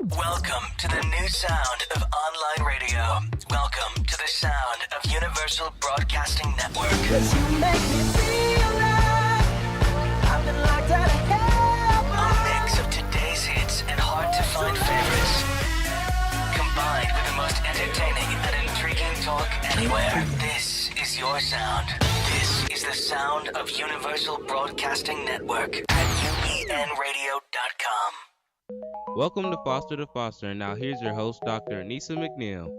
Welcome to the new sound of online radio. Welcome to the sound of Universal Broadcasting Network. 'Cause you make me feel like I've been locked out of heaven. A mix of today's hits and hard-to-find favorites, combined with the most entertaining and intriguing talk anywhere. This is your sound. This is the sound of Universal Broadcasting Network at UBNradio.com. Welcome to Foster, and now here's your host, Dr. Anissa McNeil.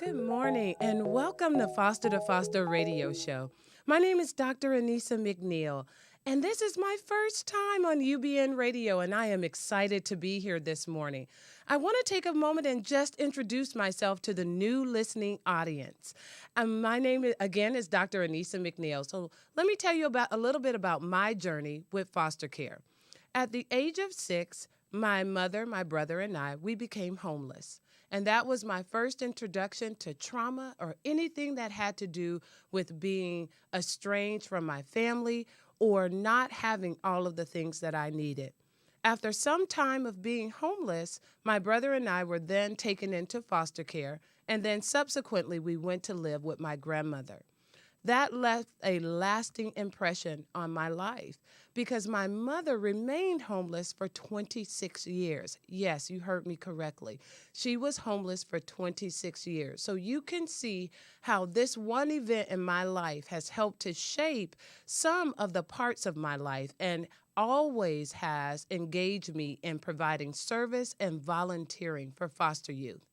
Good morning, and welcome to Foster Radio Show. My name is Dr. Anissa McNeil, and this is my first time on UBN Radio, and I am excited to be here this morning. I want to take a moment and just introduce myself to the new listening audience. My name, again, is Dr. Anissa McNeil. So let me tell you about a little bit about my journey with foster care. At the age of 6, my mother, my brother, and we became homeless. And that was my first introduction to trauma or anything that had to do with being estranged from my family or not having all of the things that I needed. After some time of being homeless, my brother and I were then taken into foster care, and then subsequently we went to live with my grandmother. That left a lasting impression on my life because my mother remained homeless for 26 years. Yes, you heard me correctly. She was homeless for 26 years. So you can see how this one event in my life has helped to shape some of the parts of my life and always has engaged me in providing service and volunteering for foster youth.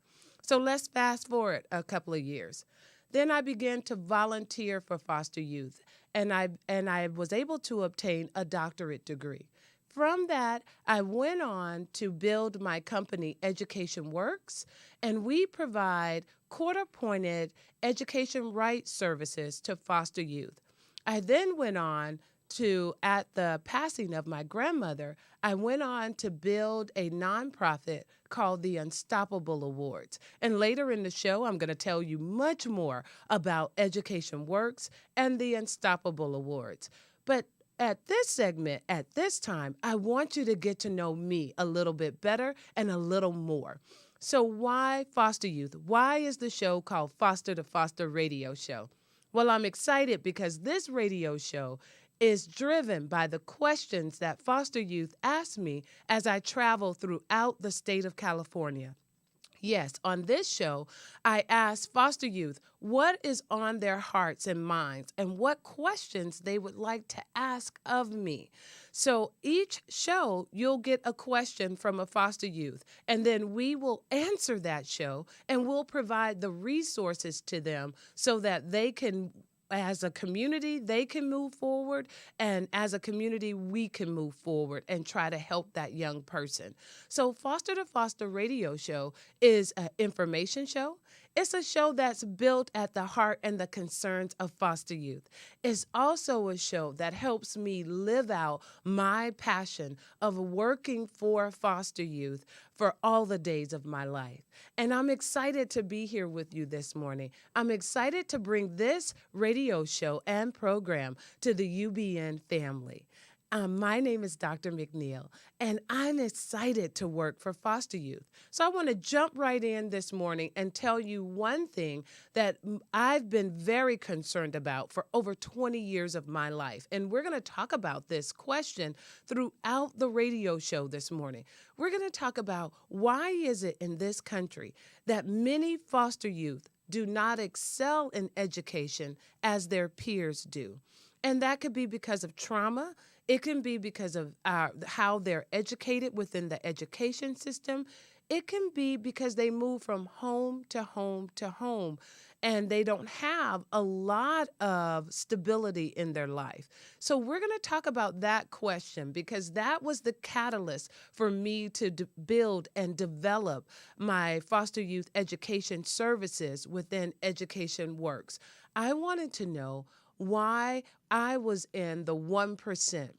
So let's fast forward a couple of years. Then I began to volunteer for foster youth, and I was able to obtain a doctorate degree. From that, I went on to build my company, Education Works, and we provide court-appointed education rights services to foster youth. I then went on to, at the passing of my grandmother, I went on to build a nonprofit called the Unstoppable Awards. And later in the show, I'm going to tell you much more about Education Works and the Unstoppable Awards. But at this segment, at this time, I want you to get to know me a little bit better and a little more. So why foster youth? Why is the show called Foster to Foster Radio Show? Well, I'm excited because this radio show is driven by the questions that foster youth ask me as I travel throughout the state of California. Yes, on this show, I ask foster youth what is on their hearts and minds and what questions they would like to ask of me. So each show, you'll get a question from a foster youth, and then we will answer that show and we'll provide the resources to them so that they can, as a community, they can move forward, and as a community, we can move forward and try to help that young person. So Foster to Foster Radio Show is an information show. It's a show that's built at the heart and the concerns of foster youth. It's also a show that helps me live out my passion of working for foster youth for all the days of my life. And I'm excited to be here with you this morning. I'm excited to bring this radio show and program to the UBN family. My name is Dr. McNeil, and I'm excited to work for foster youth. So I want to jump right in this morning and tell you one thing that I've been very concerned about for over 20 years of my life. And we're going to talk about this question throughout the radio show this morning. We're going to talk about why is it in this country that many foster youth do not excel in education as their peers do. And that could be because of trauma. It can be because of how they're educated within the education system. It can be because they move from home to home to home, and they don't have a lot of stability in their life. So we're going to talk about that question because that was the catalyst for me to build and develop my foster youth education services within Education Works. I wanted to know why I was in the 1%.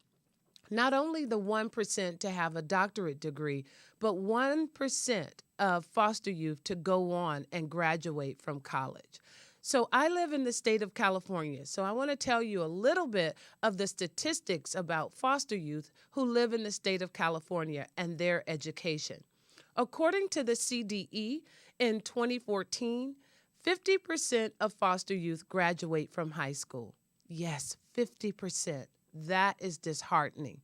Not only the 1% to have a doctorate degree, but 1% of foster youth to go on and graduate from college. So I live in the state of California. So I want to tell you a little bit of the statistics about foster youth who live in the state of California and their education. According to the CDE, in 2014, 50% of foster youth graduate from high school. Yes, 50%. That is disheartening.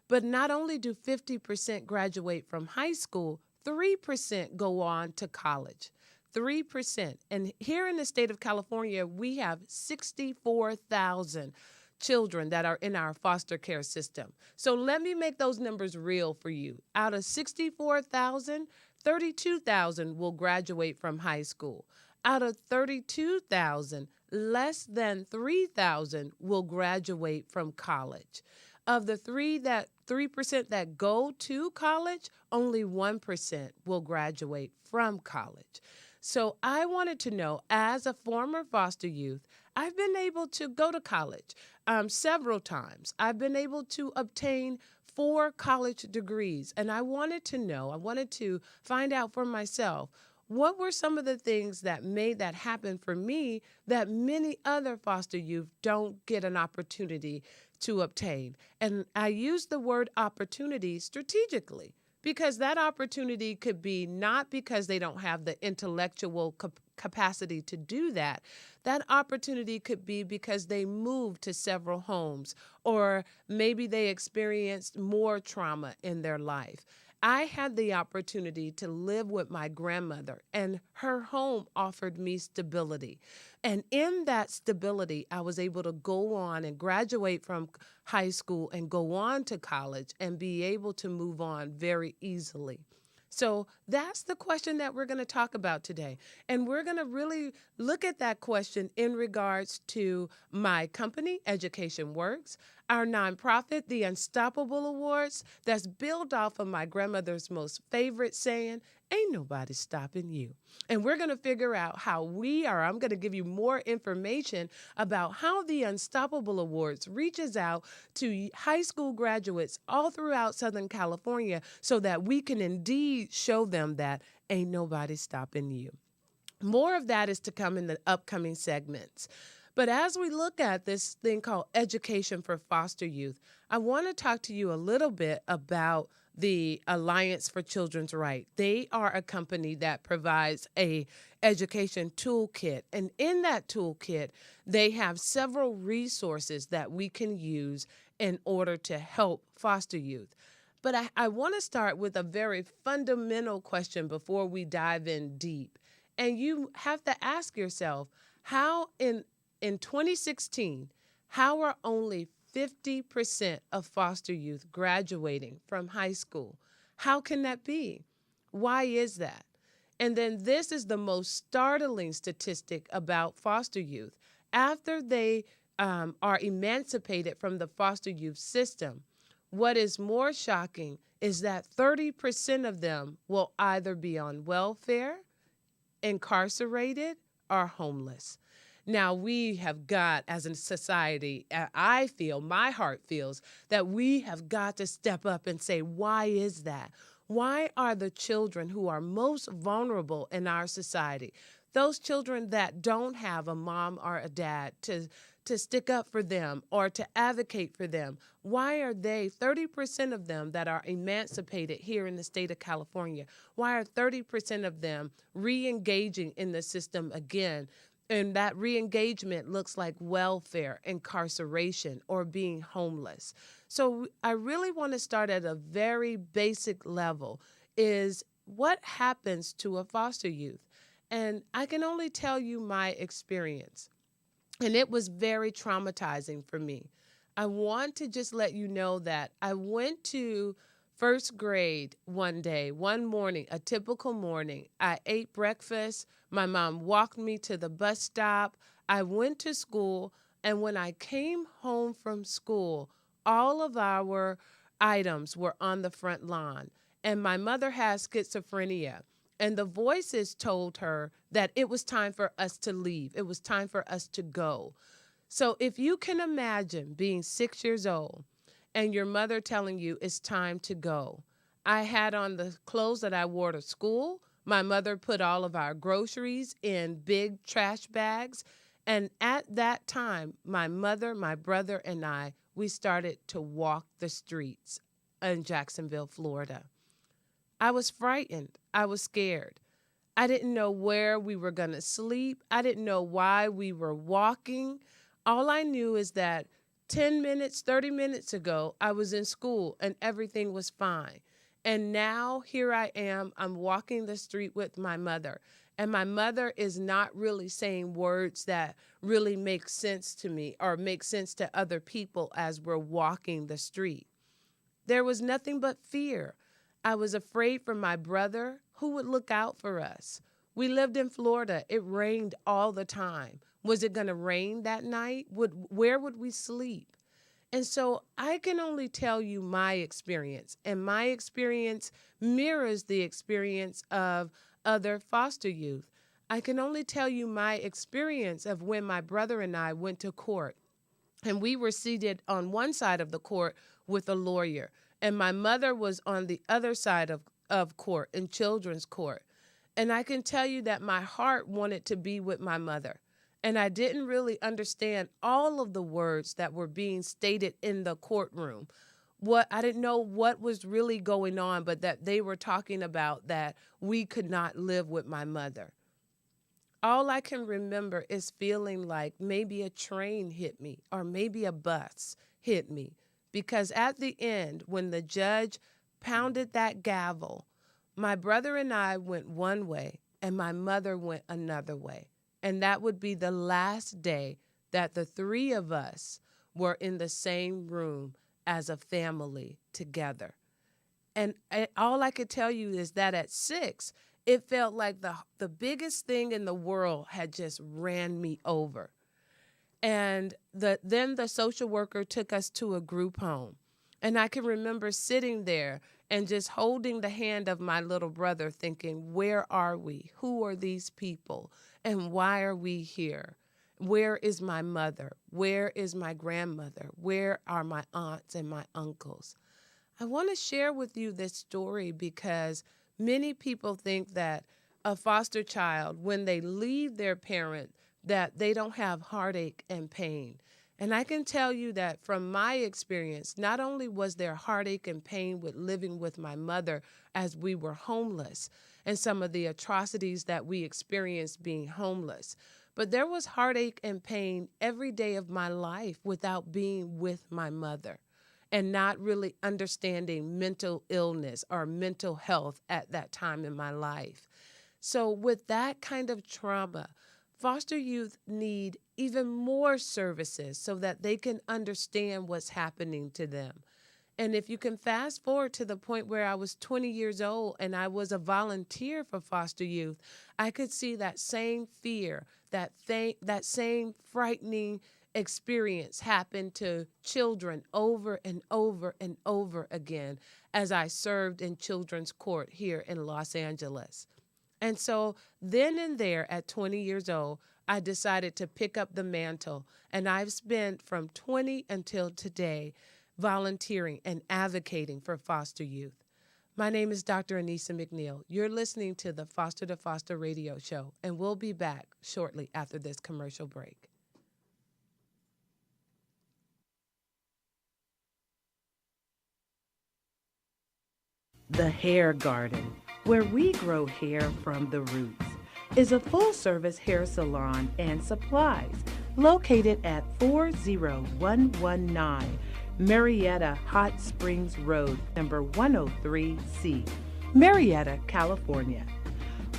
But not only do 50% graduate from high school, 3% go on to college. 3%. And here in the state of California, we have 64,000 children that are in our foster care system. So let me make those numbers real for you. Out of 64,000, 32,000 will graduate from high school. Out of 32,000, less than 3,000 will graduate from college. Of the 3% that go to college, only 1% will graduate from college. So I wanted to know, as a former foster youth, I've been able to go to college several times. I've been able to obtain 4 college degrees, and I wanted to find out for myself, what were some of the things that made that happen for me that many other foster youth don't get an opportunity to obtain? And I use the word opportunity strategically, because that opportunity could be not because they don't have the intellectual capacity to do that. That opportunity could be because they moved to several homes, or maybe they experienced more trauma in their life. I had the opportunity to live with my grandmother, and her home offered me stability. And in that stability, I was able to go on and graduate from high school and go on to college and be able to move on very easily. So that's the question that we're going to talk about today. And we're going to really look at that question in regards to my company, Education Works, our nonprofit, the Unstoppable Awards, that's built off of my grandmother's most favorite saying, ain't nobody stopping you. And we're going to figure out I'm going to give you more information about how the Unstoppable Awards reaches out to high school graduates all throughout Southern California so that we can indeed show them that ain't nobody stopping you. More of that is to come in the upcoming segments. But as we look at this thing called Education for Foster Youth, I want to talk to you a little bit about the Alliance for Children's Rights. They are a company that provides a education toolkit. And in that toolkit, they have several resources that we can use in order to help foster youth. But I want to start with a very fundamental question before we dive in deep. And you have to ask yourself, how in 2016, how are only 50% of foster youth graduating from high school? How can that be? Why is that? And then this is the most startling statistic about foster youth. After they are emancipated from the foster youth system, what is more shocking is that 30% of them will either be on welfare, incarcerated, or homeless. Now, we have got, as a society, my heart feels that we have got to step up and say, why is that? Why are the children who are most vulnerable in our society, those children that don't have a mom or a dad to stick up for them or to advocate for them, why are they, 30% of them that are emancipated here in the state of California, why are 30% of them re-engaging in the system again? And that re-engagement looks like welfare, incarceration, or being homeless. So I really want to start at a very basic level, is what happens to a foster youth? And I can only tell you my experience. And it was very traumatizing for me. I want to just let you know that I went to first grade one morning, a typical morning. I ate breakfast. My mom walked me to the bus stop. I went to school. And when I came home from school, all of our items were on the front lawn. And my mother has schizophrenia. And the voices told her that it was time for us to leave. It was time for us to go. So if you can imagine being 6 years old and your mother telling you it's time to go. I had on the clothes that I wore to school. My mother put all of our groceries in big trash bags. And at that time, my mother, my brother, and I, we started to walk the streets in Jacksonville, Florida. I was frightened. I was scared. I didn't know where we were going to sleep. I didn't know why we were walking. All I knew is that 10 minutes, 30 minutes ago, I was in school and everything was fine. And now here I am, I'm walking the street with my mother. And my mother is not really saying words that really make sense to me or make sense to other people as we're walking the street. There was nothing but fear. I was afraid for my brother. Who would look out for us? We lived in Florida. It rained all the time. Was it going to rain that night? Where would we sleep? And so I can only tell you my experience, and my experience mirrors the experience of other foster youth. I can only tell you my experience of when my brother and I went to court, and we were seated on one side of the court with a lawyer, and my mother was on the other side of court in children's court. And I can tell you that my heart wanted to be with my mother. And I didn't really understand all of the words that were being stated in the courtroom. I didn't know what was really going on, but that they were talking about that we could not live with my mother. All I can remember is feeling like maybe a train hit me or maybe a bus hit me. Because at the end, when the judge pounded that gavel, my brother and I went one way and my mother went another way. And that would be the last day that the three of us were in the same room as a family together. And all I could tell you is that at 6, it felt like the biggest thing in the world had just ran me over. And then the social worker took us to a group home. And I can remember sitting there and just holding the hand of my little brother thinking, where are we? Who are these people? And why are we here? Where is my mother? Where is my grandmother? Where are my aunts and my uncles? I want to share with you this story because many people think that a foster child, when they leave their parent, that they don't have heartache and pain. And I can tell you that from my experience, not only was there heartache and pain with living with my mother as we were homeless and some of the atrocities that we experienced being homeless, but there was heartache and pain every day of my life without being with my mother and not really understanding mental illness or mental health at that time in my life. So with that kind of trauma, foster youth need even more services so that they can understand what's happening to them. And if you can fast forward to the point where I was 20 years old and I was a volunteer for foster youth, I could see that same fear, that same frightening experience happen to children over and over and over again as I served in children's court here in Los Angeles. And so then and there at 20 years old, I decided to pick up the mantle. And I've spent from 20 until today volunteering and advocating for foster youth. My name is Dr. Anissa McNeil. You're listening to the Foster to Foster radio show, and we'll be back shortly after this commercial break. The Hair Garden, where we grow hair from the roots, is a full-service hair salon and supplies located at 40119 Marietta Hot Springs Road, number 103C, Marietta, California.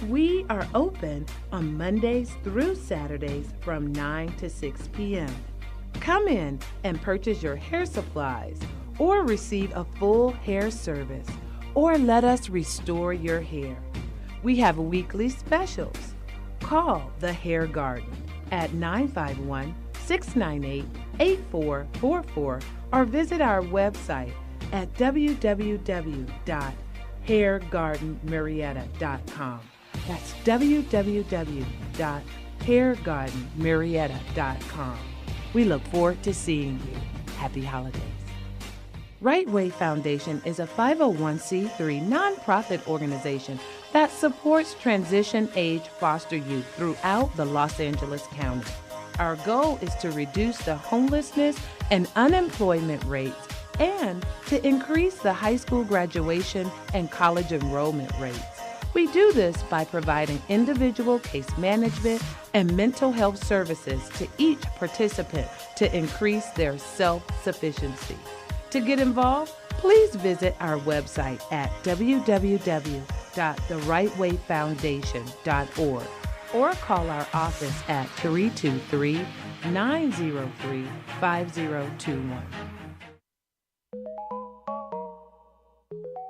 We are open on Mondays through Saturdays from 9 to 6 p.m. Come in and purchase your hair supplies or receive a full hair service, or let us restore your hair. We have weekly specials. Call The Hair Garden at 951-698-8444 or visit our website at www.hairgardenmarietta.com. That's www.hairgardenmarietta.com. We look forward to seeing you. Happy holidays. Right Way Foundation is a 501c3 nonprofit organization that supports transition-age foster youth throughout the Los Angeles County. Our goal is to reduce the homelessness and unemployment rates and to increase the high school graduation and college enrollment rates. We do this by providing individual case management and mental health services to each participant to increase their self-sufficiency. To get involved, please visit our website at www.therightwayfoundation.org or call our office at 323-903-5021.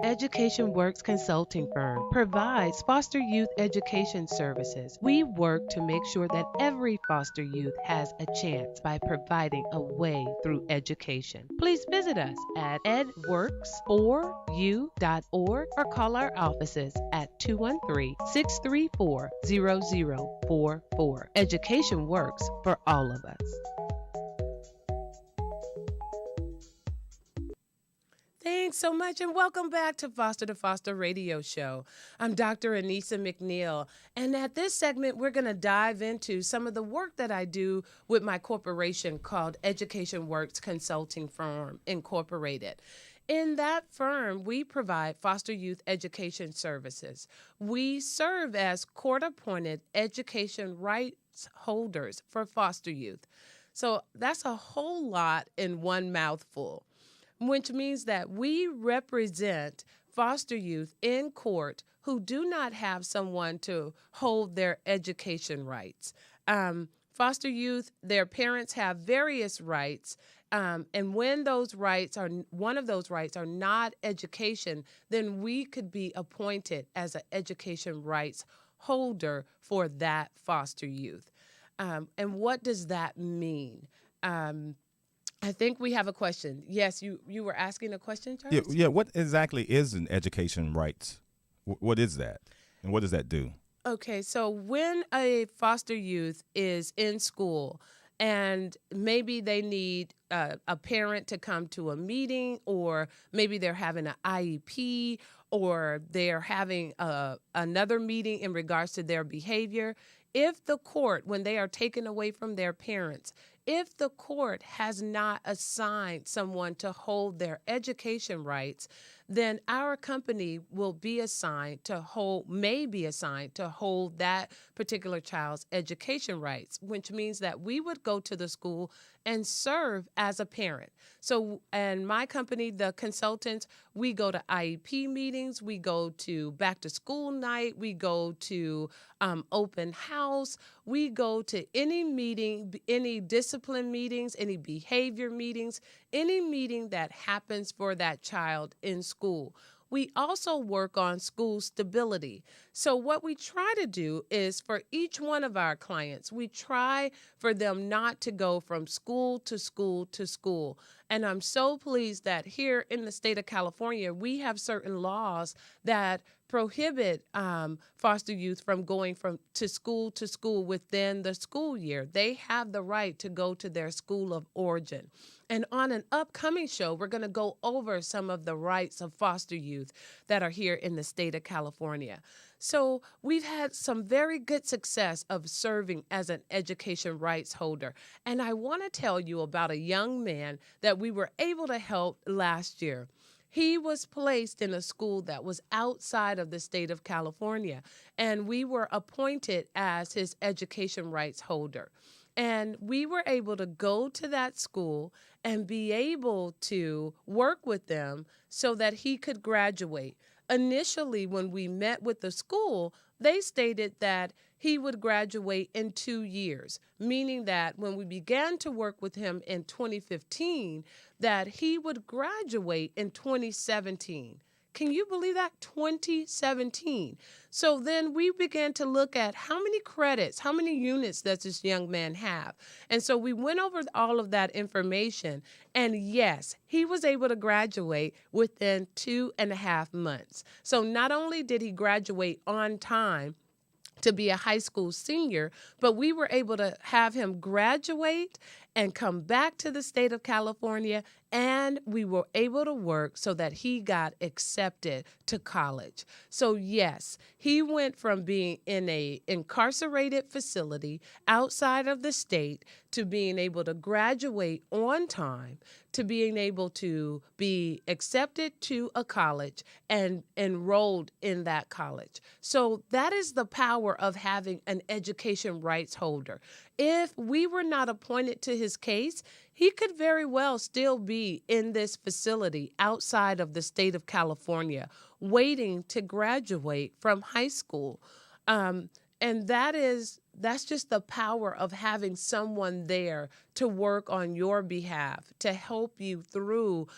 Education Works Consulting Firm provides foster youth education services. We work to make sure that every foster youth has a chance by providing a way through education. Please visit us at edworks4u.org or call our offices at 213-634-0044. Education works for all of us. Thanks so much, and welcome back to Foster to Foster Radio Show. I'm Dr. Anissa McNeil, and at this segment, we're going to dive into some of the work that I do with my corporation called Education Works Consulting Firm, Incorporated. In that firm, we provide foster youth education services. We serve as court-appointed education rights holders for foster youth. So that's a whole lot in one mouthful, which means that we represent foster youth in court who do not have someone to hold their education rights. Foster youth, their parents have various rights, and when one of those rights are not education, then we could be appointed as an education rights holder for that foster youth. And what does that mean? I think we have a question. Yes, you were asking a question, Charles? Yeah. What exactly is an education rights? What is that? And what does that do? Okay, so when a foster youth is in school and maybe they need a parent to come to a meeting, or maybe they're having an IEP, or they're having another meeting in regards to their behavior, if the court, when they are taken away from their parents, if the court has not assigned someone to hold their education rights, then our company will be assigned to may be assigned to hold that particular child's education rights, which means that we would go to the school and serve as a parent. So, and my company, the consultants, we go to IEP meetings, we go to back to school night, we go to open house, we go to any meeting, any discipline meetings, any behavior meetings, any meeting that happens for that child in school. We also work on school stability. So what we try to do is for each one of our clients, we try for them not to go from school to school to school. And I'm so pleased that here in the state of California, we have certain laws that prohibit foster youth from going to school within the school year. They have the right to go to their school of origin. And on an upcoming show, we're going to go over some of the rights of foster youth that are here in the state of California. So we've had some very good success of serving as an education rights holder. And I want to tell you about a young man that we were able to help last year. He was placed in a school that was outside of the state of California, and we were appointed as his education rights holder. And we were able to go to that school and be able to work with them so that he could graduate. Initially, when we met with the school, they stated that he would graduate in 2 years, meaning that when we began to work with him in 2015, that he would graduate in 2017. Can you believe that? 2017. So then we began to look at how many credits, how many units does this young man have? And so we went over all of that information. And yes, he was able to graduate within 2.5 months. So not only did he graduate on time to be a high school senior, but we were able to have him graduate and come back to the state of California and we were able to work so that he got accepted to college. So yes, he went from being in a incarcerated facility outside of the state to being able to graduate on time, to being able to be accepted to a college and enrolled in that college. So that is the power of having an education rights holder. If we were not appointed to his case, he could very well still be in this facility outside of the state of California, waiting to graduate from high school. And that's just the power of having someone there to work on your behalf, to help you through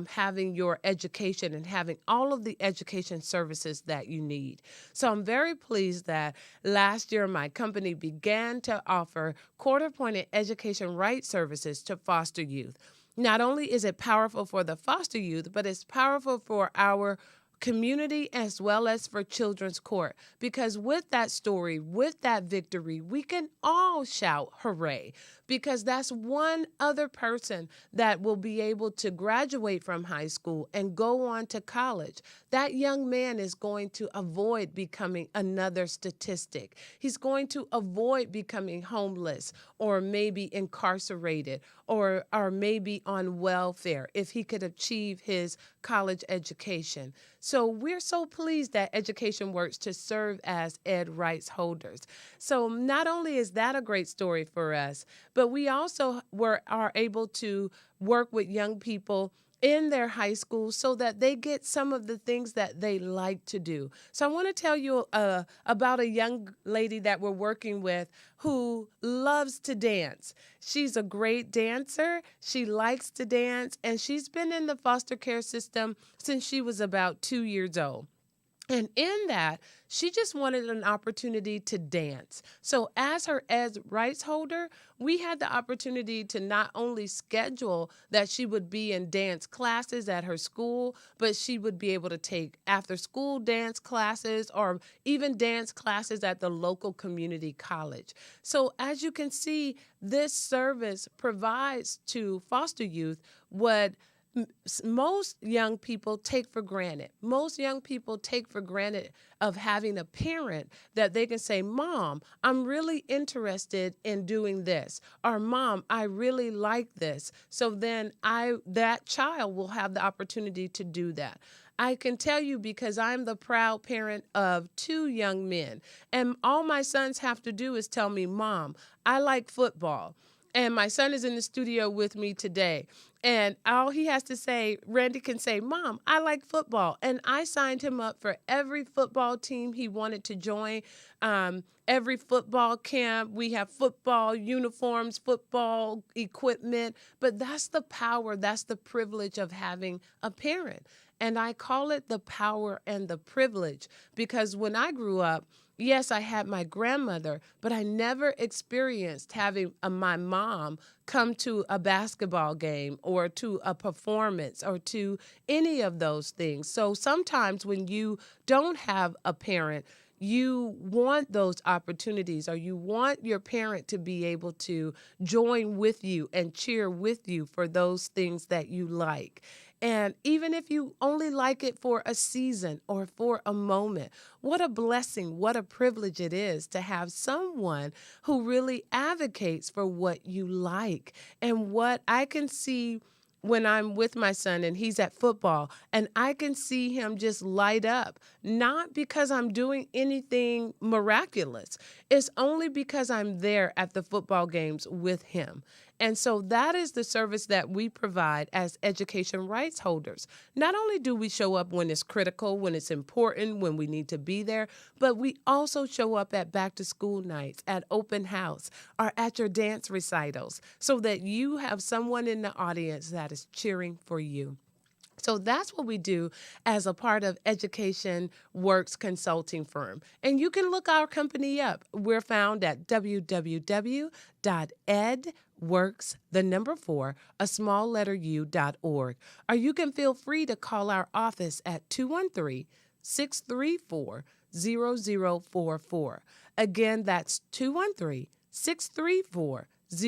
having your education and having all of the education services that you need. So I'm very pleased that last year my company began to offer court-appointed education rights services to foster youth. Not only is it powerful for the foster youth, but it's powerful for our community as well as for Children's Court, because with that story, with that victory, we can all shout hooray, because that's one other person that will be able to graduate from high school and go on to college. That young man is going to avoid becoming another statistic. He's going to avoid becoming homeless or maybe incarcerated or maybe on welfare if he could achieve his college education. So we're so pleased that Education Works to serve as ed rights holders. So not only is that a great story for us, but we also are able to work with young people in their high school so that they get some of the things that they like to do. So I want to tell you about a young lady that we're working with who loves to dance. She's a great dancer. She likes to dance, and she's been in the foster care system since she was about 2 years old. And in that, she just wanted an opportunity to dance. So as her ed rights holder, we had the opportunity to not only schedule that she would be in dance classes at her school, but she would be able to take after-school dance classes or even dance classes at the local community college. So as you can see, this service provides to foster youth what most young people take for granted. Most young people take for granted of having a parent that they can say, Mom, I'm really interested in doing this, or Mom, I really like this. So then that child will have the opportunity to do that. I can tell you because I'm the proud parent of 2 young men, and all my sons have to do is tell me, Mom, I like football. And my son is in the studio with me today. And all he has to say, Randy can say, Mom, I like football. And I signed him up for every football team he wanted to join, every football camp. We have football uniforms, football equipment. But that's the power, that's the privilege of having a parent. And I call it the power and the privilege because when I grew up, yes, I had my grandmother, but I never experienced having my mom come to a basketball game or to a performance or to any of those things. So sometimes when you don't have a parent, you want those opportunities or you want your parent to be able to join with you and cheer with you for those things that you like. And even if you only like it for a season or for a moment, what a blessing, what a privilege it is to have someone who really advocates for what you like. And what I can see when I'm with my son and he's at football and I can see him just light up, not because I'm doing anything miraculous. It's only because I'm there at the football games with him. And so that is the service that we provide as education rights holders. Not only do we show up when it's critical, when it's important, when we need to be there, but we also show up at back to school nights, at open house, or at your dance recitals so that you have someone in the audience that is cheering for you. So that's what we do as a part of Education Works consulting firm. And you can look our company up. We're found at www.edworks4u.org. Or you can feel free to call our office at 213-634-0044. Again, that's 213-634-0044. And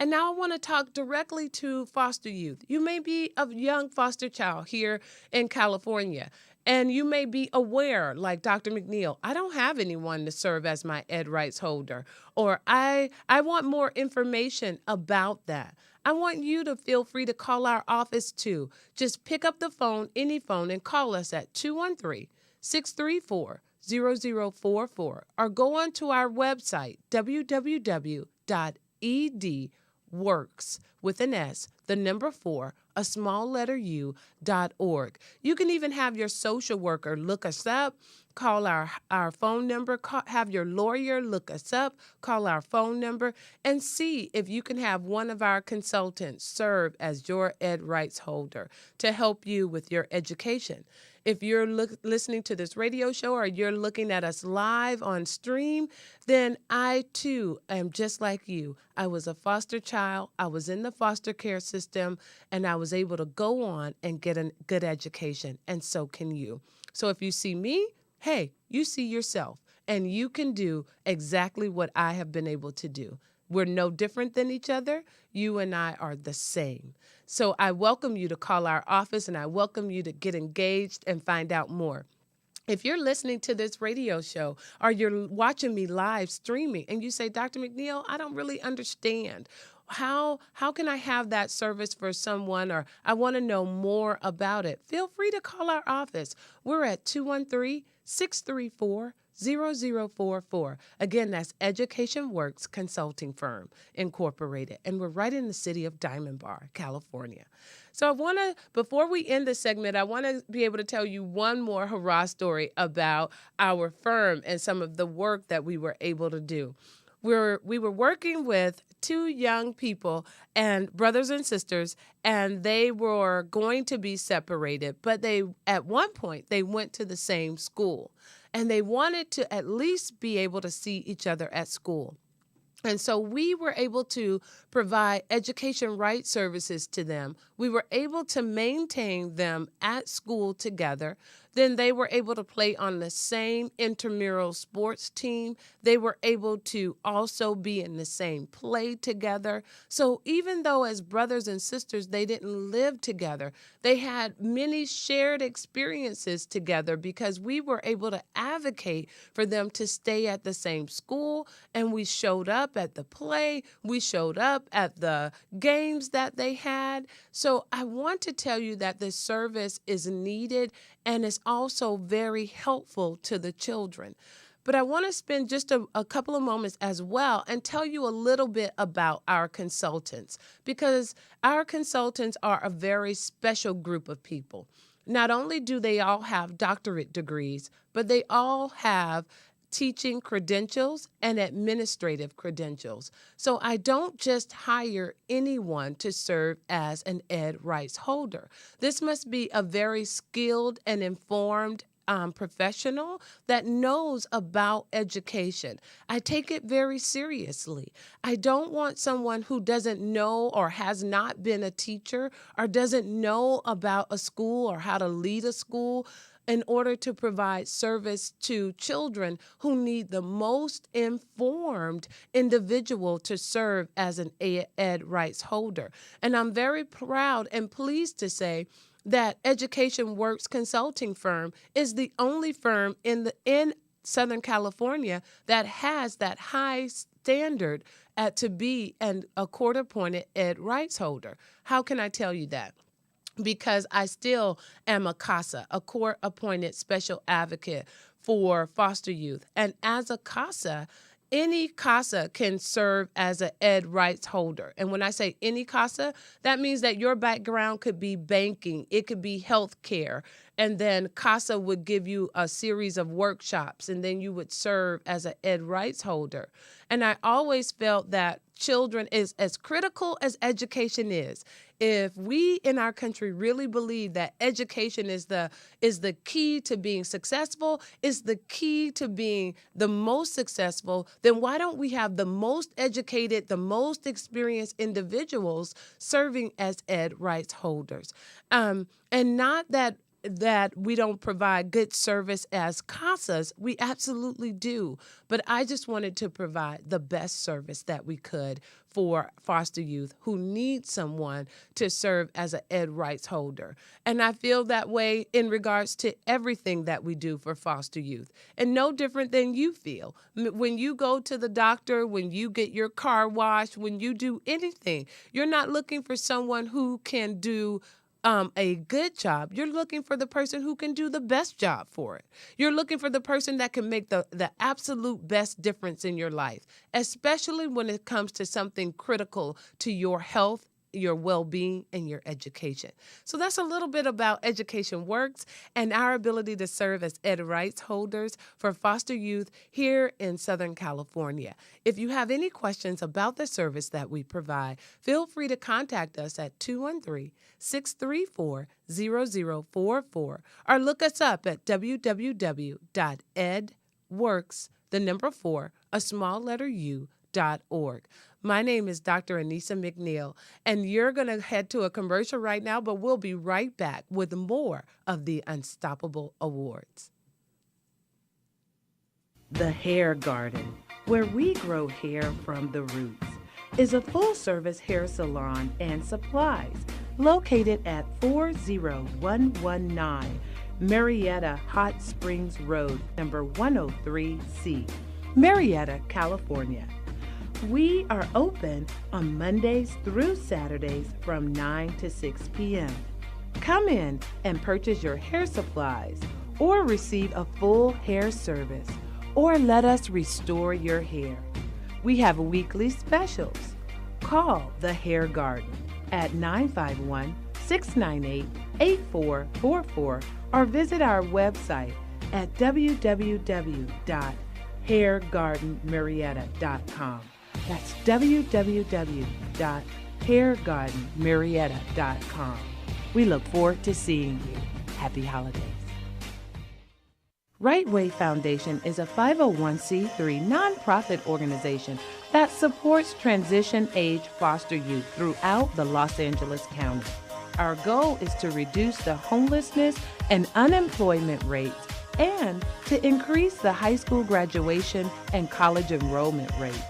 now I want to talk directly to foster youth. You may be a young foster child here in California, and you may be aware, like Dr. McNeil, I don't have anyone to serve as my ed rights holder, or I want more information about that. I want you to feel free to call our office too. Just pick up the phone, any phone, and call us at 213-634-0044, or go onto our website, www.edworks, with an S, the number 4, a small letter U.org. You can even have your social worker look us up, call our phone number, have your lawyer look us up, call our phone number, and see if you can have one of our consultants serve as your ed rights holder to help you with your education. If you're listening to this radio show or you're looking at us live on stream, then I too am just like you. I was a foster child. I was in the foster care system, and I was able to go on and get a good education, and so can you. So if you see me, hey, you see yourself, and you can do exactly what I have been able to do. We're no different than each other. You and I are the same. So I welcome you to call our office, and I welcome you to get engaged and find out more. If you're listening to this radio show or you're watching me live streaming and you say, Dr. McNeil, I don't really understand. How can I have that service for someone, or I want to know more about it? Feel free to call our office. We're at 213-634-0044. Again, that's Education Works Consulting Firm Incorporated, and we're right in the city of Diamond Bar, California. So before we end the segment, I want to be able to tell you one more hurrah story about our firm and some of the work that we were able to do. We were working with two young people and brothers and sisters, and they were going to be separated, but at one point they went to the same school, and they wanted to at least be able to see each other at school. And so we were able to provide education rights services to them. We were able to maintain them at school together. Then they were able to play on the same intramural sports team. They were able to also be in the same play together. So even though as brothers and sisters, they didn't live together, they had many shared experiences together because we were able to advocate for them to stay at the same school. And we showed up at the play. We showed up at the games that they had. So I want to tell you that this service is needed, and it's also very helpful to the children. But I want to spend just a couple of moments as well and tell you a little bit about our consultants, because our consultants are a very special group of people. Not only do they all have doctorate degrees, but they all have teaching credentials and administrative credentials. So I don't just hire anyone to serve as an ed rights holder. This must be a very skilled and informed professional that knows about education. I take it very seriously. I don't want someone who doesn't know or has not been a teacher or doesn't know about a school or how to lead a school in order to provide service to children who need the most informed individual to serve as an ed rights holder. And I'm very proud and pleased to say that Education Works Consulting Firm is the only firm in Southern California that has that high standard to be a court-appointed ed rights holder. How can I tell you that? Because I still am a CASA, a court-appointed special advocate for foster youth. And as a CASA, any CASA can serve as an ed rights holder. And when I say any CASA, that means that your background could be banking, it could be healthcare, and then CASA would give you a series of workshops, and then you would serve as an ed rights holder. And I always felt that children is as critical as education is. If we in our country really believe that education is the key to being successful, is the key to being the most successful, then why don't we have the most educated, the most experienced individuals serving as ed rights holders? And not that that we don't provide good service as CASAs. We absolutely do. But I just wanted to provide the best service that we could for foster youth who need someone to serve as an ed rights holder. And I feel that way in regards to everything that we do for foster youth. And no different than you feel. When you go to the doctor, when you get your car washed, when you do anything, you're not looking for someone who can do a good job. You're looking for the person who can do the best job for it. You're looking for the person that can make the absolute best difference in your life, especially when it comes to something critical to your health, your well-being, and your education. So that's a little bit about Education Works and our ability to serve as ed rights holders for foster youth here in Southern California. If you have any questions about the service that we provide, feel free to contact us at 213-634-0044 or look us up at www.edworks4.org. My name is Dr. Anissa McNeil, and you're going to head to a commercial right now, but we'll be right back with more of the Unstoppable Awards. The Hair Garden, where we grow hair from the roots, is a full-service hair salon and supplies located at 40119 Marietta Hot Springs Road, number 103C, Marietta, California. We are open on Mondays through Saturdays from 9 to 6 p.m. Come in and purchase your hair supplies or receive a full hair service or let us restore your hair. We have weekly specials. Call the Hair Garden at 951-698-8444 or visit our website at www.hairgardenmarietta.com. That's www.hairgardenmarietta.com. We look forward to seeing you. Happy holidays. Right Way Foundation is a 501c3 nonprofit organization that supports transition-age foster youth throughout the Los Angeles County. Our goal is to reduce the homelessness and unemployment rates and to increase the high school graduation and college enrollment rates.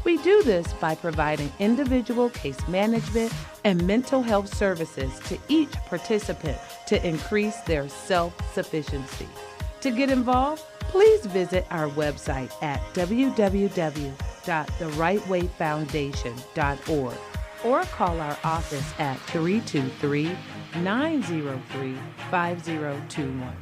We do this by providing individual case management and mental health services to each participant to increase their self-sufficiency. To get involved, please visit our website at www.therightwayfoundation.org or call our office at 323-903-5021.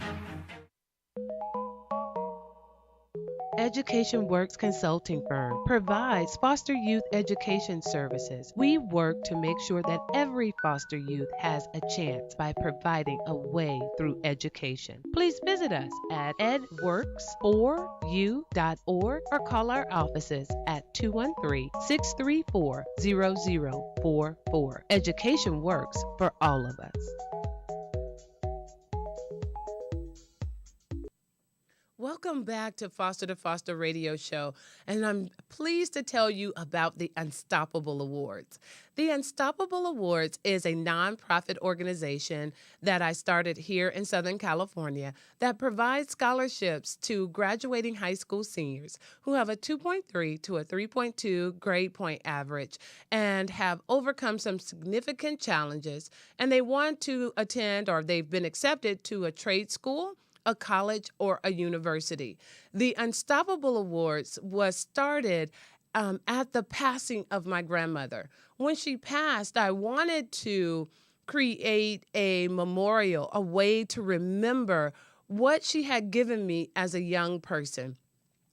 Education Works Consulting Firm provides foster youth education services. We work to make sure that every foster youth has a chance by providing a way through education. Please visit us at edworks4u.org or call our offices at 213-634-0044. Education works for all of us. Welcome back to Foster to Foster Radio Show, and I'm pleased to tell you about the Unstoppable Awards. The Unstoppable Awards is a nonprofit organization that I started here in Southern California that provides scholarships to graduating high school seniors who have a 2.3 to a 3.2 grade point average and have overcome some significant challenges, and they want to attend or they've been accepted to a trade school, a college, or a university. The Unstoppable Awards was started at the passing of my grandmother. When she passed, I wanted to create a memorial, a way to remember what she had given me as a young person.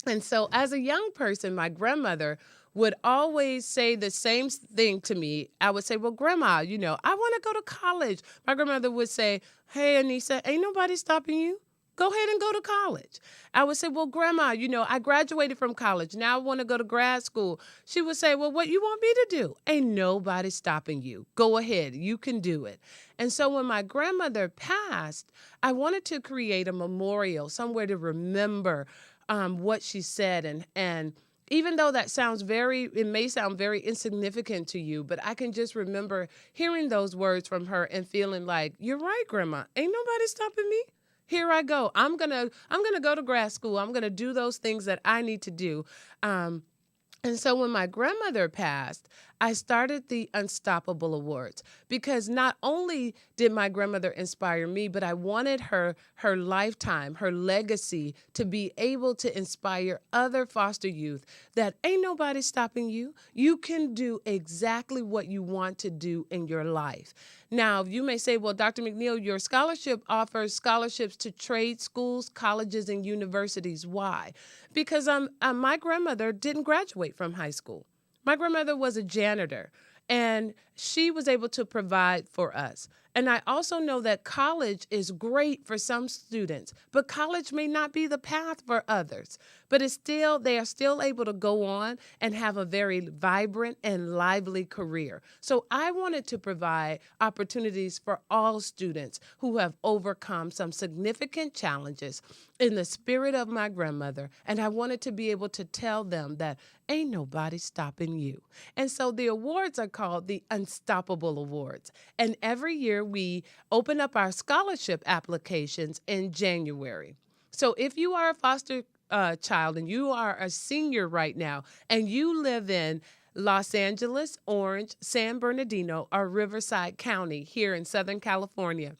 And so as a young person, my grandmother would always say the same thing to me. I would say, well, Grandma, I want to go to college. My grandmother would say, hey, Anissa, ain't nobody stopping you. Go ahead and go to college. I would say, well, Grandma, I graduated from college. Now I want to go to grad school. She would say, well, what you want me to do? Ain't nobody stopping you. Go ahead. You can do it. And so when my grandmother passed, I wanted to create a memorial, somewhere to remember what she said and even though it may sound very insignificant to you, but I can just remember hearing those words from her and feeling like, you're right, Grandma. Ain't nobody stopping me. Here I go. I'm gonna go to grad school. I'm gonna do those things that I need to do. And so when my grandmother passed, I started the Unstoppable Awards because not only did my grandmother inspire me, but I wanted her lifetime, her legacy to be able to inspire other foster youth that ain't nobody stopping you. You can do exactly what you want to do in your life. Now, you may say, well, Dr. McNeil, your scholarship offers scholarships to trade schools, colleges, and universities. Why? Because my grandmother didn't graduate from high school. My grandmother was a janitor, and she was able to provide for us. And I also know that college is great for some students, but college may not be the path for others. But they are still able to go on and have a very vibrant and lively career. So I wanted to provide opportunities for all students who have overcome some significant challenges in the spirit of my grandmother. And I wanted to be able to tell them that ain't nobody stopping you. And so the awards are called the Unstoppable Awards. And every year we open up our scholarship applications in January. So if you are a foster child and you are a senior right now and you live in Los Angeles, Orange, San Bernardino, or Riverside County here in Southern California,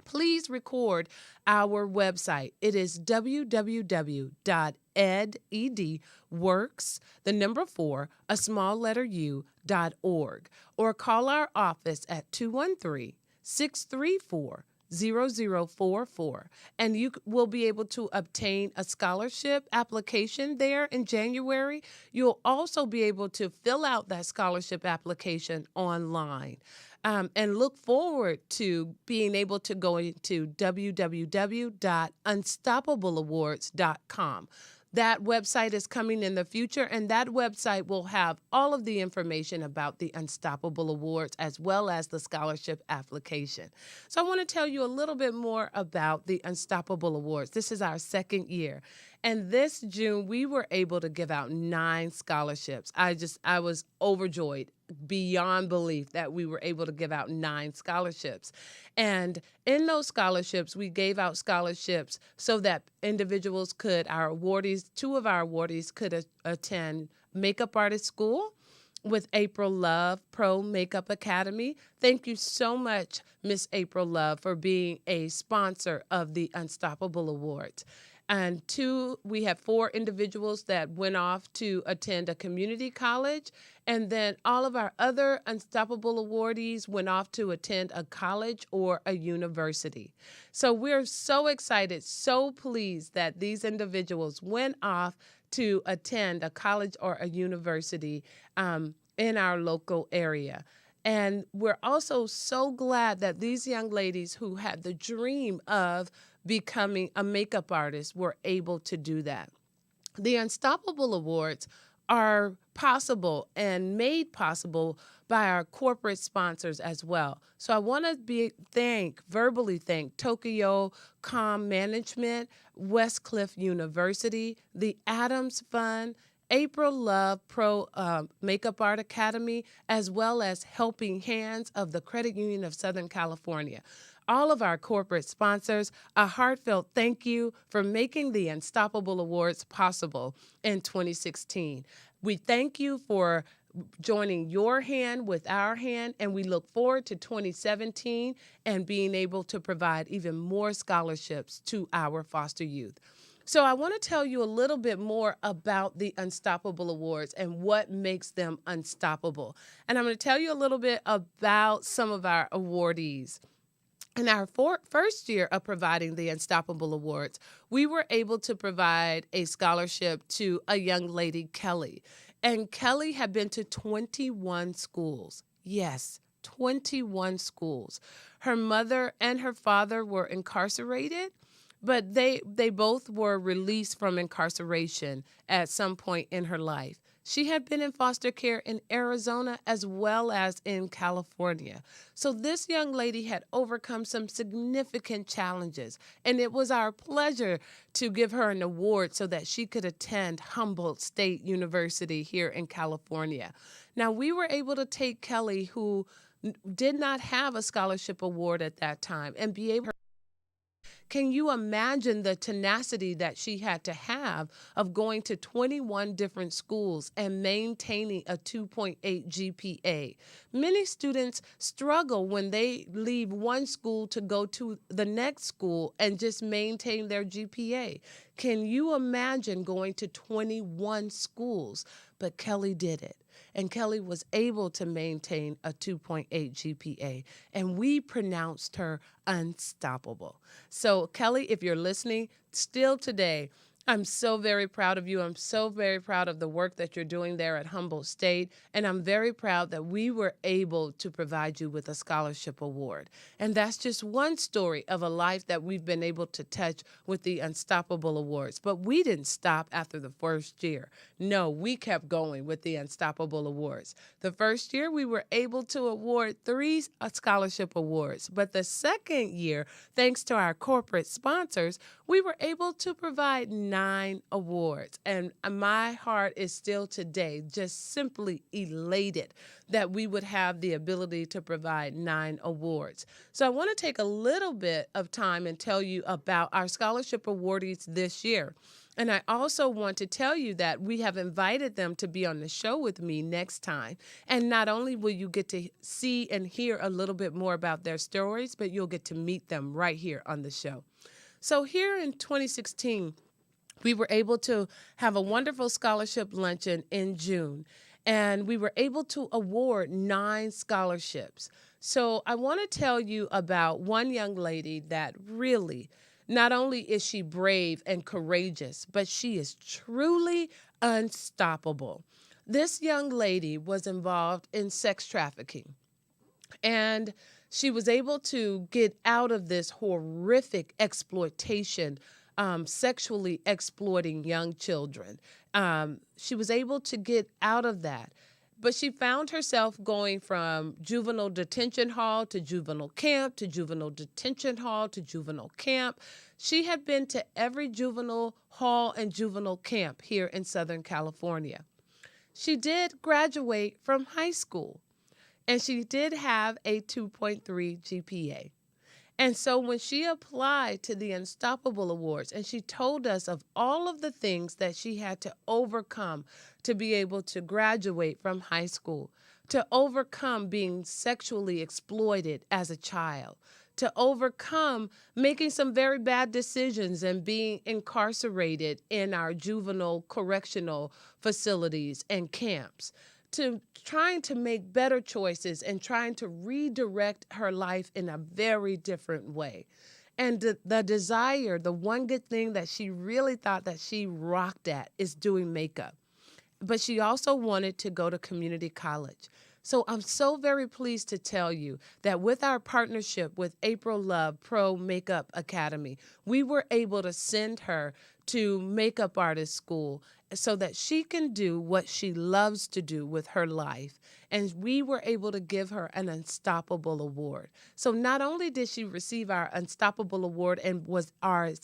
please record our website. It is www.edworks, the number 4, a small letter U.org, or call our office at 213-634-0044, and you will be able to obtain a scholarship application there in January. You'll also be able to fill out that scholarship application online. And look forward to being able to go into www.unstoppableawards.com. That website is coming in the future, and that website will have all of the information about the Unstoppable Awards as well as the scholarship application. So I want to tell you a little bit more about the Unstoppable Awards. This is our second year. And this June, we were able to give out 9 scholarships. I was overjoyed beyond belief that we were able to give out 9 scholarships. And in those scholarships, we gave out scholarships so that individuals could, 2 of our awardees could attend makeup artist school with April Love Pro Makeup Academy. Thank you so much, Miss April Love, for being a sponsor of the Unstoppable Awards. And 2, we have 4 individuals that went off to attend a community college. And then all of our other Unstoppable awardees went off to attend a college or a university. So we're so excited, so pleased that these individuals went off to attend a college or a university in our local area. And we're also so glad that these young ladies who had the dream of becoming a makeup artist were able to do that. The Unstoppable Awards are possible and made possible by our corporate sponsors as well. So I want to verbally thank Tokyo Com Management, Westcliff University, the Adams Fund, April Love Pro Makeup Art Academy, as well as Helping Hands of the Credit Union of Southern California. All of our corporate sponsors, a heartfelt thank you for making the Unstoppable Awards possible in 2016. We thank you for joining your hand with our hand, and we look forward to 2017 and being able to provide even more scholarships to our foster youth. So I want to tell you a little bit more about the Unstoppable Awards and what makes them unstoppable. And I'm going to tell you a little bit about some of our awardees. In our first year of providing the Unstoppable Awards, we were able to provide a scholarship to a young lady, Kelly. And Kelly had been to 21 schools. Yes, 21 schools. Her mother and her father were incarcerated, but they both were released from incarceration at some point in her life. She had been in foster care in Arizona as well as in California. So this young lady had overcome some significant challenges, and it was our pleasure to give her an award so that she could attend Humboldt State University here in California. Now, we were able to take Kelly, who did not have a scholarship award at that time, and be able. Can you imagine the tenacity that she had to have of going to 21 different schools and maintaining a 2.8 GPA? Many students struggle when they leave one school to go to the next school and just maintain their GPA. Can you imagine going to 21 schools? But Kelly did it. And Kelly was able to maintain a 2.8 GPA, and we pronounced her unstoppable. So, Kelly, if you're listening, still today, I'm so very proud of you. I'm so very proud of the work that you're doing there at Humboldt State, and I'm very proud that we were able to provide you with a scholarship award. And that's just one story of a life that we've been able to touch with the Unstoppable Awards. But we didn't stop after the first year. No, we kept going with the Unstoppable Awards. The first year, we were able to award 3 scholarship awards. But the second year, thanks to our corporate sponsors, we were able to provide 9 awards. And my heart is still today just simply elated that we would have the ability to provide 9 awards. So I want to take a little bit of time and tell you about our scholarship awardees this year. And I also want to tell you that we have invited them to be on the show with me next time. And not only will you get to see and hear a little bit more about their stories, but you'll get to meet them right here on the show. So here in 2016, we were able to have a wonderful scholarship luncheon in June, and we were able to award 9 scholarships. So I want to tell you about one young lady that really, not only is she brave and courageous, but she is truly unstoppable. This young lady was involved in sex trafficking, and she was able to get out of this horrific exploitation, sexually exploiting young children. She was able to get out of that. But she found herself going from juvenile detention hall to juvenile camp to juvenile detention hall to juvenile camp. She had been to every juvenile hall and juvenile camp here in Southern California. She did graduate from high school, and she did have a 2.3 GPA. And so when she applied to the Unstoppable Awards, and she told us of all of the things that she had to overcome to be able to graduate from high school, to overcome being sexually exploited as a child, to overcome making some very bad decisions and being incarcerated in our juvenile correctional facilities and camps, to trying to make better choices and trying to redirect her life in a very different way. And the desire, the one good thing that she really thought that she rocked at is doing makeup. But she also wanted to go to community college. So I'm so very pleased to tell you that with our partnership with April Love Pro Makeup Academy, we were able to send her to makeup artist school so that she can do what she loves to do with her life. And we were able to give her an Unstoppable Award. So not only did she receive our Unstoppable Award and was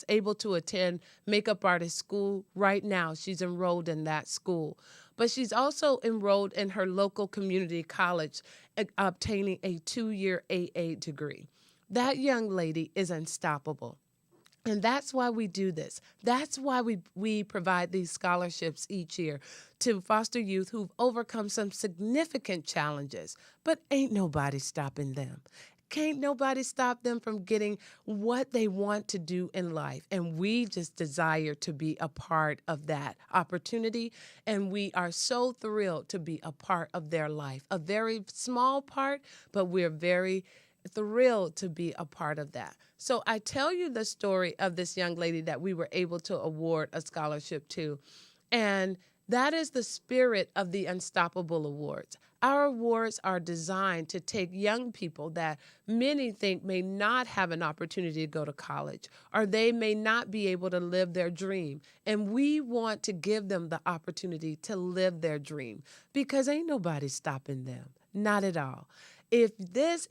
able to attend makeup artist school right now, she's enrolled in that school, but she's also enrolled in her local community college, obtaining a 2-year AA degree. That young lady is unstoppable. And that's why we do this. That's why we provide these scholarships each year to foster youth who've overcome some significant challenges. But ain't nobody stopping them. Can't nobody stop them from getting what they want to do in life. And we just desire to be a part of that opportunity. And we are so thrilled to be a part of their life. A very small part, but we're very thrilled to be a part of that. So I tell you the story of this young lady that we were able to award a scholarship to. And that is the spirit of the Unstoppable Awards. Our awards are designed to take young people that many think may not have an opportunity to go to college, or they may not be able to live their dream. And we want to give them the opportunity to live their dream because ain't nobody stopping them. Not at all. If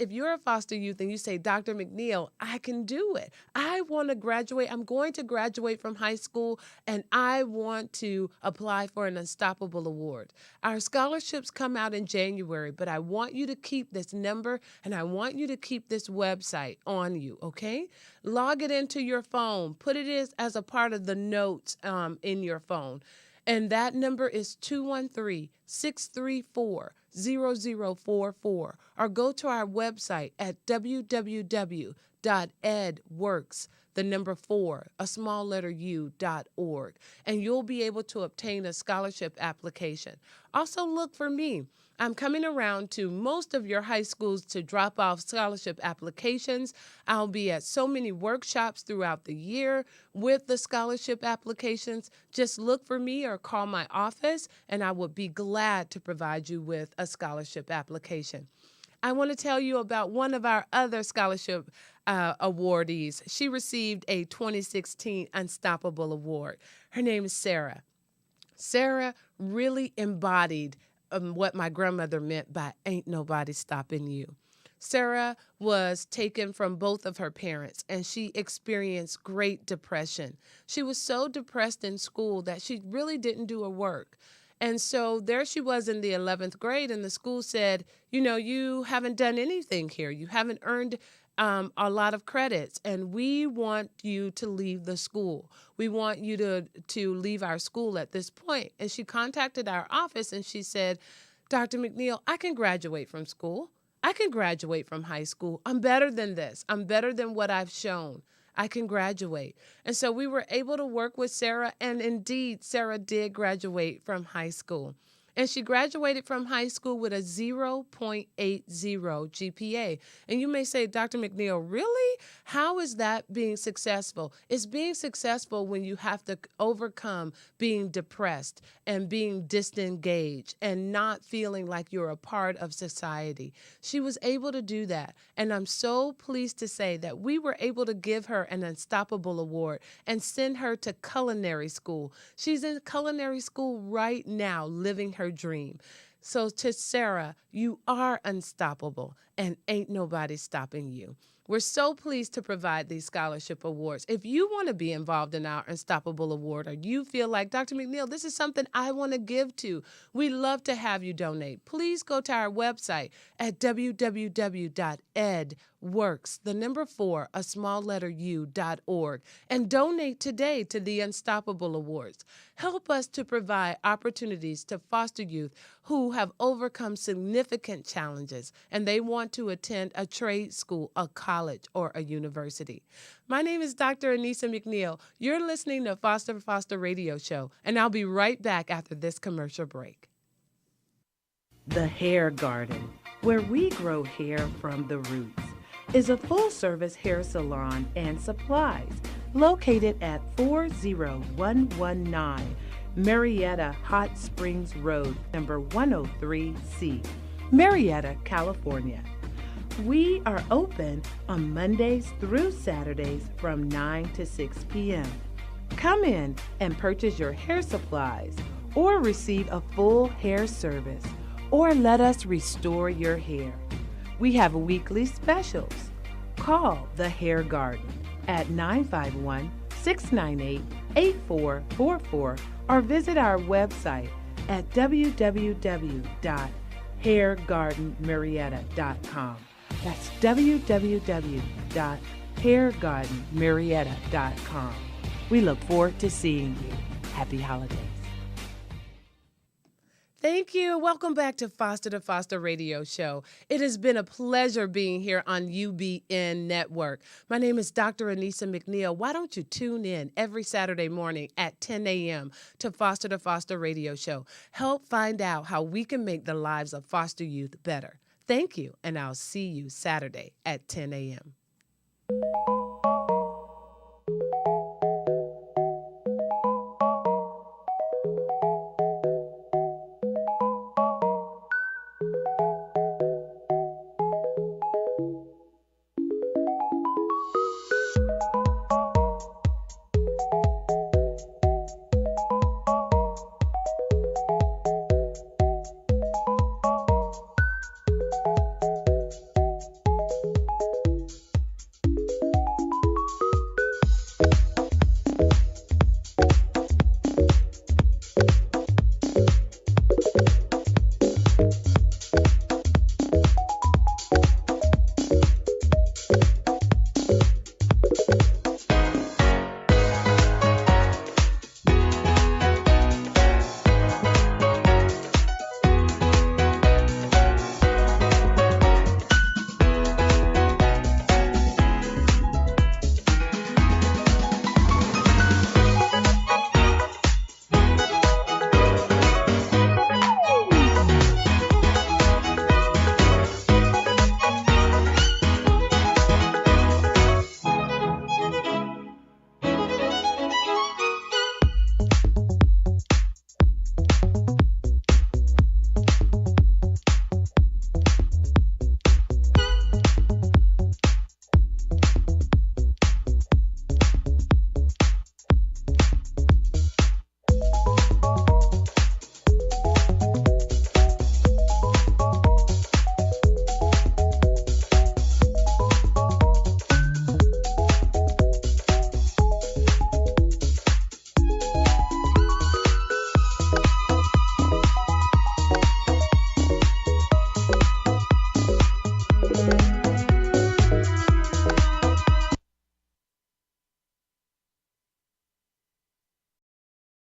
you're a foster youth and you say, Dr. McNeil, I can do it. I want to graduate. I'm going to graduate from high school and I want to apply for an Unstoppable Award. Our scholarships come out in January, but I want you to keep this number and I want you to keep this website on you, okay? Log it into your phone. Put it as a part of the notes in your phone. And that number is 213-634-0044. Or go to our website at www.edworks, the number 4, a small letter u.org. And you'll be able to obtain a scholarship application. Also look for me. I'm coming around to most of your high schools to drop off scholarship applications. I'll be at so many workshops throughout the year with the scholarship applications. Just look for me or call my office, and I would be glad to provide you with a scholarship application. I want to tell you about one of our other scholarship awardees. She received a 2016 Unstoppable Award. Her name is Sarah. Sarah really embodied what my grandmother meant by ain't nobody stopping you. Sarah was taken from both of her parents, and she experienced great depression. She was so depressed in school that she really didn't do her work. And so there she was in the 11th grade, and the school said, you haven't done anything here. You haven't earned a lot of credits, and we want you to leave the school. We want you to leave our school at this point. And she contacted our office, and she said, Dr. McNeil, I can graduate from school. I can graduate from high school. I'm better than this. I'm better than what I've shown. I can graduate. And so we were able to work with Sarah, and indeed, Sarah did graduate from high school. And she graduated from high school with a 0.80 GPA. And you may say, Dr. McNeil, really? How is that being successful? It's being successful when you have to overcome being depressed and being disengaged and not feeling like you're a part of society. She was able to do that. And I'm so pleased to say that we were able to give her an Unstoppable Award and send her to culinary school. She's in culinary school right now, living her dream. So to Sarah, you are unstoppable and ain't nobody stopping you. We're so pleased to provide these scholarship awards. If you want to be involved in our Unstoppable Award, or you feel like, Dr. McNeil, this is something I want to give to, we'd love to have you donate. Please go to our website at www.edworks, the number 4, a small letter u.org, and donate today to the Unstoppable Awards. Help us to provide opportunities to foster youth who have overcome significant challenges and they want to attend a trade school, a college, or a university. My name is Dr. Anissa McNeil. You're listening to Foster to Foster Radio Show, and I'll be right back after this commercial break. The Hair Garden, where we grow hair from the roots, is a full-service hair salon and supplies located at 40119 Marietta Hot Springs Road, number 103C, Marietta, California. We are open on Mondays through Saturdays from 9 to 6 p.m. Come in and purchase your hair supplies or receive a full hair service, or let us restore your hair. We have weekly specials. Call The Hair Garden at 951-698-8444 or visit our website at www.hairgardenmarietta.com. That's www.hairgardenmarietta.com. We look forward to seeing you. Happy holidays. Thank you. Welcome back to Foster Radio Show. It has been a pleasure being here on UBN Network. My name is Dr. Anissa McNeil. Why don't you tune in every Saturday morning at 10 a.m. to Foster Radio Show? Help find out how we can make the lives of foster youth better. Thank you, and I'll see you Saturday at 10 a.m.